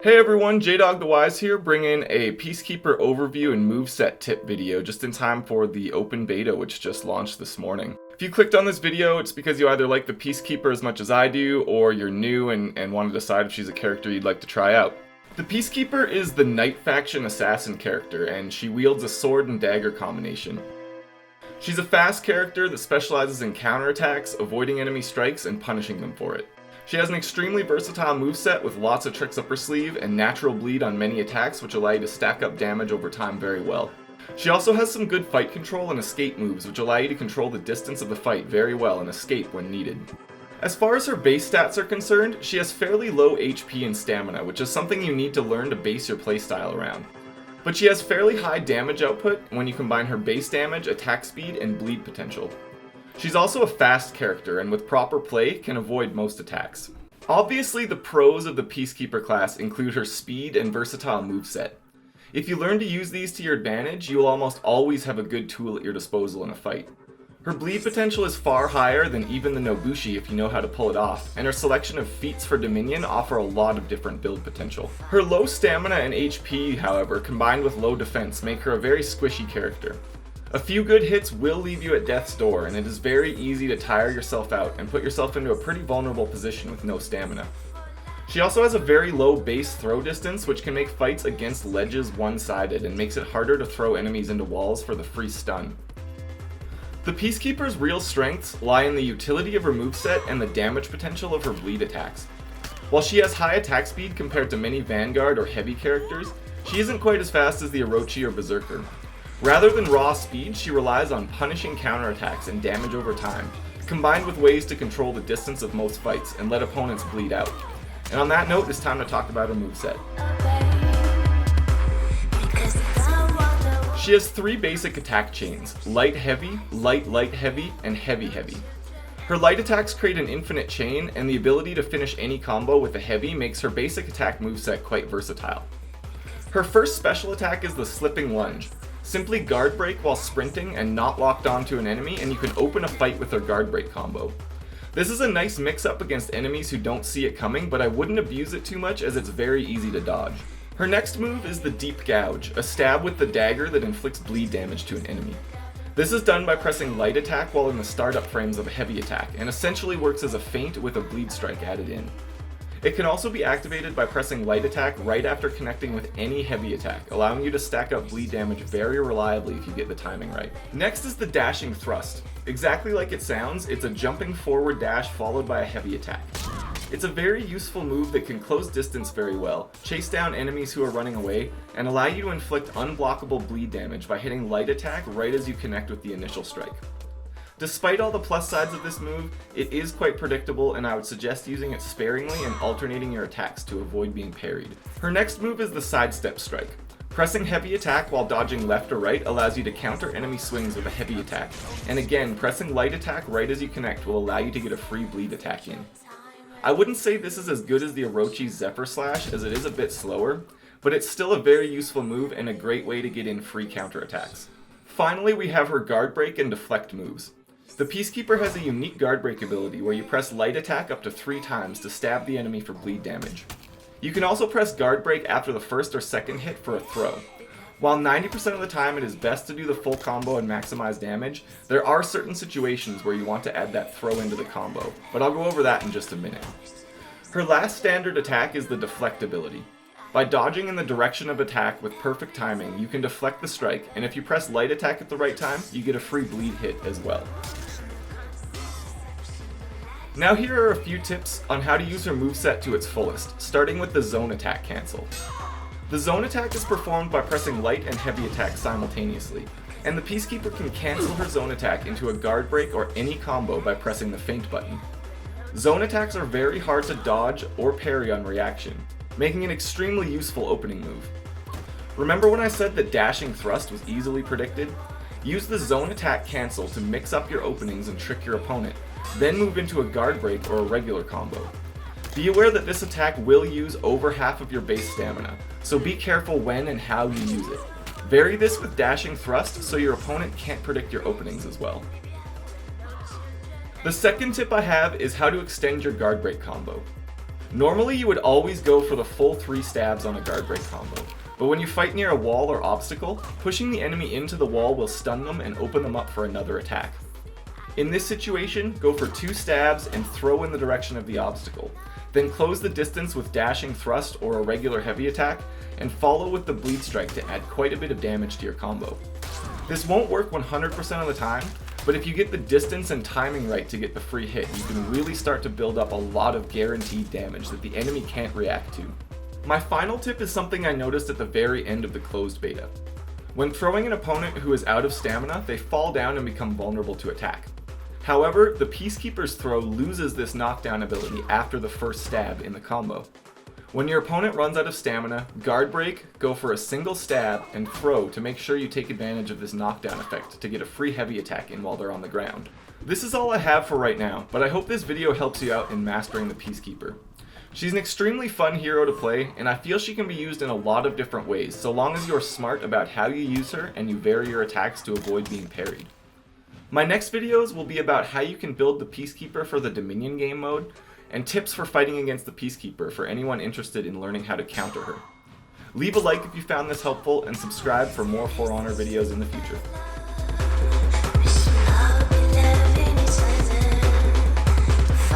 Hey everyone, J-Dog the Wise here, bringing a Peacekeeper overview and moveset tip video just in time for the open beta which just launched this morning. If you clicked on this video, it's because you either like the Peacekeeper as much as I do, or you're new and want to decide if she's a character you'd like to try out. The Peacekeeper is the Knight faction assassin character, and she wields a sword and dagger combination. She's a fast character that specializes in counterattacks, avoiding enemy strikes, and punishing them for it. She has an extremely versatile moveset with lots of tricks up her sleeve and natural bleed on many attacks which allow you to stack up damage over time very well. She also has some good fight control and escape moves which allow you to control the distance of the fight very well and escape when needed. As far as her base stats are concerned, she has fairly low HP and stamina, which is something you need to learn to base your playstyle around. But she has fairly high damage output when you combine her base damage, attack speed, and bleed potential. She's also a fast character, and with proper play, can avoid most attacks. Obviously, the pros of the Peacekeeper class include her speed and versatile moveset. If you learn to use these to your advantage, you will almost always have a good tool at your disposal in a fight. Her bleed potential is far higher than even the Nobushi if you know how to pull it off, and her selection of feats for Dominion offer a lot of different build potential. Her low stamina and HP, however, combined with low defense, make her a very squishy character. A few good hits will leave you at death's door, and it is very easy to tire yourself out and put yourself into a pretty vulnerable position with no stamina. She also has a very low base throw distance, which can make fights against ledges one-sided and makes it harder to throw enemies into walls for the free stun. The Peacekeeper's real strengths lie in the utility of her moveset and the damage potential of her bleed attacks. While she has high attack speed compared to many Vanguard or heavy characters, she isn't quite as fast as the Orochi or Berserker. Rather than raw speed, she relies on punishing counterattacks and damage over time, combined with ways to control the distance of most fights and let opponents bleed out. And on that note, it's time to talk about her moveset. She has three basic attack chains: light-heavy, light-light-heavy, and heavy-heavy. Her light attacks create an infinite chain, and the ability to finish any combo with a heavy makes her basic attack moveset quite versatile. Her first special attack is the Slipping Lunge. Simply guard break while sprinting and not locked onto an enemy, and you can open a fight with her guard break combo. This is a nice mix-up against enemies who don't see it coming, but I wouldn't abuse it too much as it's very easy to dodge. Her next move is the Deep Gouge, a stab with the dagger that inflicts bleed damage to an enemy. This is done by pressing light attack while in the startup frames of a heavy attack, and essentially works as a feint with a bleed strike added in. It can also be activated by pressing light attack right after connecting with any heavy attack, allowing you to stack up bleed damage very reliably if you get the timing right. Next is the Dashing Thrust. Exactly like it sounds, it's a jumping forward dash followed by a heavy attack. It's a very useful move that can close distance very well, chase down enemies who are running away, and allow you to inflict unblockable bleed damage by hitting light attack right as you connect with the initial strike. Despite all the plus sides of this move, it is quite predictable, and I would suggest using it sparingly and alternating your attacks to avoid being parried. Her next move is the Sidestep Strike. Pressing heavy attack while dodging left or right allows you to counter enemy swings with a heavy attack, and again, pressing light attack right as you connect will allow you to get a free bleed attack in. I wouldn't say this is as good as the Orochi's Zephyr Slash, as it is a bit slower, but it's still a very useful move and a great way to get in free counterattacks. Finally, we have her Guard Break and Deflect moves. The Peacekeeper has a unique guard break ability where you press light attack up to 3 times to stab the enemy for bleed damage. You can also press guard break after the first or second hit for a throw. While 90% of the time it is best to do the full combo and maximize damage, there are certain situations where you want to add that throw into the combo, but I'll go over that in just a minute. Her last standard attack is the Deflect ability. By dodging in the direction of attack with perfect timing, you can deflect the strike, and if you press light attack at the right time, you get a free bleed hit as well. Now here are a few tips on how to use her moveset to its fullest, starting with the Zone Attack cancel. The Zone Attack is performed by pressing light and heavy attack simultaneously, and the Peacekeeper can cancel her Zone Attack into a guard break or any combo by pressing the feint button. Zone attacks are very hard to dodge or parry on reaction, making an extremely useful opening move. Remember when I said that Dashing Thrust was easily predicted? Use the Zone Attack cancel to mix up your openings and trick your opponent, then move into a guard break or a regular combo. Be aware that this attack will use over half of your base stamina, so be careful when and how you use it. Vary this with Dashing Thrust so your opponent can't predict your openings as well. The second tip I have is how to extend your guard break combo. Normally you would always go for the full 3 stabs on a guard break combo, but when you fight near a wall or obstacle, pushing the enemy into the wall will stun them and open them up for another attack. In this situation, go for 2 stabs and throw in the direction of the obstacle. Then close the distance with dashing thrust or a regular heavy attack, and follow with the bleed strike to add quite a bit of damage to your combo. This won't work 100% of the time, but if you get the distance and timing right to get the free hit, you can really start to build up a lot of guaranteed damage that the enemy can't react to. My final tip is something I noticed at the very end of the closed beta. When throwing an opponent who is out of stamina, they fall down and become vulnerable to attack. However, the Peacekeeper's throw loses this knockdown ability after the first stab in the combo. When your opponent runs out of stamina, guard break, go for a single stab, and throw to make sure you take advantage of this knockdown effect to get a free heavy attack in while they're on the ground. This is all I have for right now, but I hope this video helps you out in mastering the Peacekeeper. She's an extremely fun hero to play, and I feel she can be used in a lot of different ways, so long as you're smart about how you use her and you vary your attacks to avoid being parried. My next videos will be about how you can build the Peacekeeper for the Dominion game mode, and tips for fighting against the Peacekeeper for anyone interested in learning how to counter her. Leave a like if you found this helpful, and subscribe for more For Honor videos in the future.